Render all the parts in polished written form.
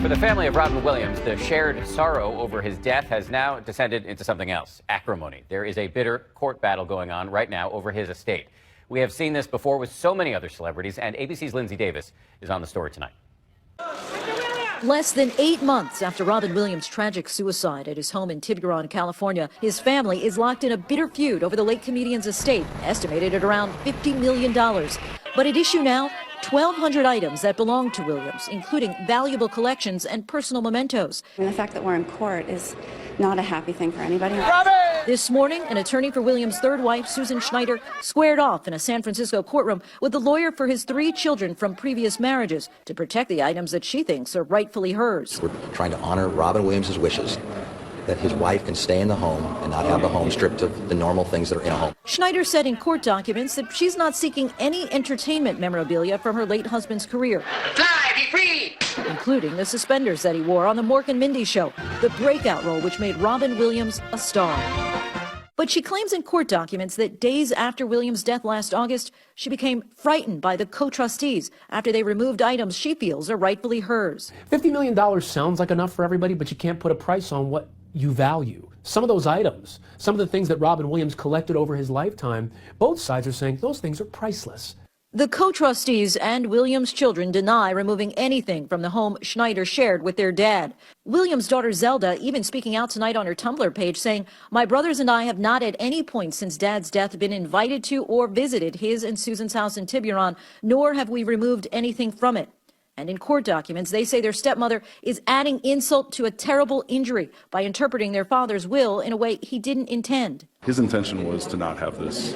For the family of Robin Williams, the shared sorrow over his death has now descended into something else, acrimony. There is a bitter court battle going on right now over his estate. We have seen this before with so many other celebrities, and ABC's Lindsay Davis is on the story tonight. Less than 8 months after Robin Williams' tragic suicide at his home in Tiburon, California, his family is locked in a bitter feud over the late comedian's estate, estimated at around $50 million. But at issue now, 1,200 items that belong to Williams, including valuable collections and personal mementos. The fact that we're in court is not a happy thing for anybody. This morning, an attorney for Williams' third wife, Susan Schneider, squared off in a San Francisco courtroom with the lawyer for his 3 children from previous marriages to protect the items that she thinks are rightfully hers. We're trying to honor Robin Williams' wishes that his wife can stay in the home and not have the home stripped of the normal things that are in a home. Schneider said in court documents that she's not seeking any entertainment memorabilia from her late husband's career. Fly, be free! Including the suspenders that he wore on the Mork and Mindy show, the breakout role which made Robin Williams a star. But she claims in court documents that days after Williams' death last August, she became frightened by the co-trustees after they removed items she feels are rightfully hers. $50 million sounds like enough for everybody, but you can't put a price on what you value. Some of those items, some of the things that Robin Williams collected over his lifetime, both sides are saying those things are priceless. The co-trustees and Williams' children deny removing anything from the home Schneider shared with their dad. Williams' daughter Zelda even speaking out tonight on her Tumblr page saying, "My brothers and I have not at any point since Dad's death been invited to or visited his and Susan's house in Tiburon, nor have we removed anything from it." And in court documents, they say their stepmother is adding insult to a terrible injury by interpreting their father's will in a way he didn't intend. His intention was to not have this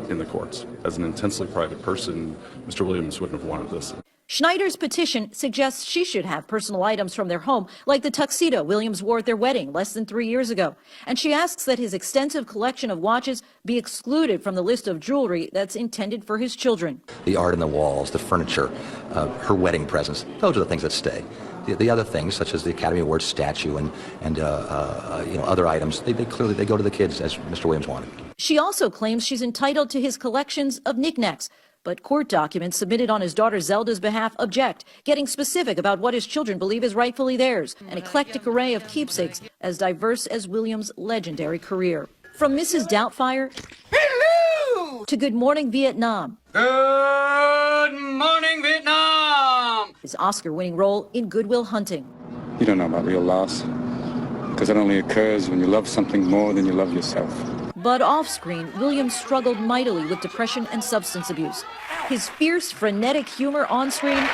in the courts. As an intensely private person, Mr. Williams wouldn't have wanted this. Schneider's petition suggests she should have personal items from their home, like the tuxedo Williams wore at their wedding less than 3 years ago. And she asks that his extensive collection of watches be excluded from the list of jewelry that's intended for his children. The art in the walls, the furniture, her wedding presents, those are the things that stay. The other things, such as the Academy Award statue and other items, they clearly go to the kids, as Mr. Williams wanted. She also claims she's entitled to his collections of knickknacks. But court documents submitted on his daughter Zelda's behalf object, getting specific about what his children believe is rightfully theirs, an eclectic array of keepsakes as diverse as Williams' legendary career. From Mrs. Doubtfire Hello! to Good Morning Vietnam. Good morning, Vietnam! His Oscar-winning role in Good Will Hunting. You don't know about real loss, because it only occurs when you love something more than you love yourself. But off-screen, Williams struggled mightily with depression and substance abuse. His fierce, frenetic humor on-screen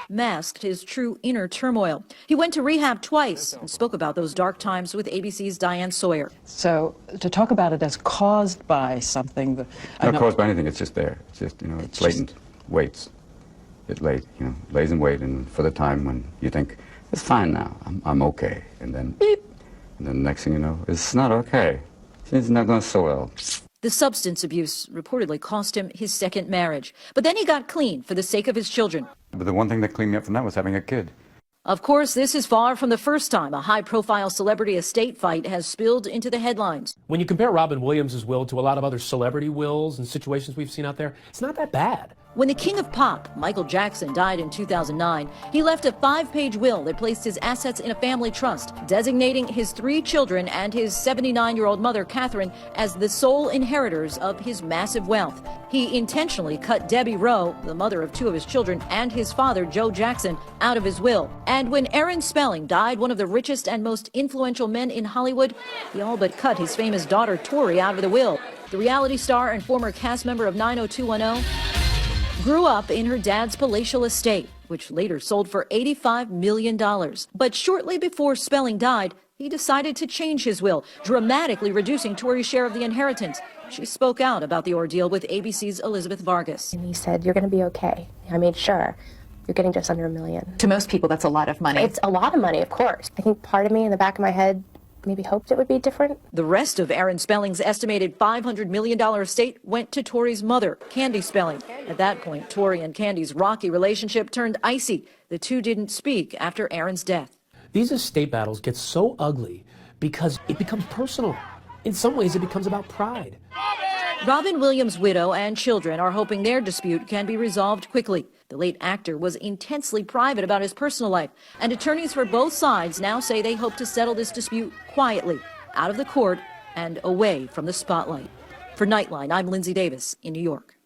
masked his true inner turmoil. He went to rehab twice and spoke about those dark times with ABC's Diane Sawyer. So to talk about it as caused by something... Not caused by anything, it's just there. It's just, it's latent, waits. It lays in wait, and for the time when you think, it's fine now, I'm okay, and then beep. And then the next thing you know, it's not okay. It's not going so well. The substance abuse reportedly cost him his second marriage. But then he got clean for the sake of his children. But the one thing that cleaned me up from that was having a kid. Of course, this is far from the first time a high-profile celebrity estate fight has spilled into the headlines. When you compare Robin Williams' will to a lot of other celebrity wills and situations we've seen out there, it's not that bad. When the king of pop, Michael Jackson, died in 2009, he left a 5-page will that placed his assets in a family trust, designating his 3 children and his 79-year-old mother, Catherine, as the sole inheritors of his massive wealth. He intentionally cut Debbie Rowe, the mother of 2 of his children, and his father, Joe Jackson, out of his will. And when Aaron Spelling died, one of the richest and most influential men in Hollywood, he all but cut his famous daughter, Tori, out of the will. The reality star and former cast member of 90210 grew up in her dad's palatial estate, which later sold for $85 million. But shortly before Spelling died, he decided to change his will, dramatically reducing Tori's share of the inheritance. She spoke out about the ordeal with ABC's Elizabeth Vargas. And he said, "You're going to be okay." I made sure. You're getting just under $1 million. To most people, that's a lot of money. It's a lot of money, of course. I think part of me in the back of my head maybe hoped it would be different. The rest of Aaron Spelling's estimated $500 million estate went to Tori's mother, Candy Spelling. At that point, Tori and Candy's rocky relationship turned icy. The two didn't speak after Aaron's death. These estate battles get so ugly because it becomes personal. In some ways, it becomes about pride. Robin Williams' widow and children are hoping their dispute can be resolved quickly. The late actor was intensely private about his personal life, and attorneys for both sides now say they hope to settle this dispute quietly, out of the court and away from the spotlight. For Nightline, I'm Lindsay Davis in New York.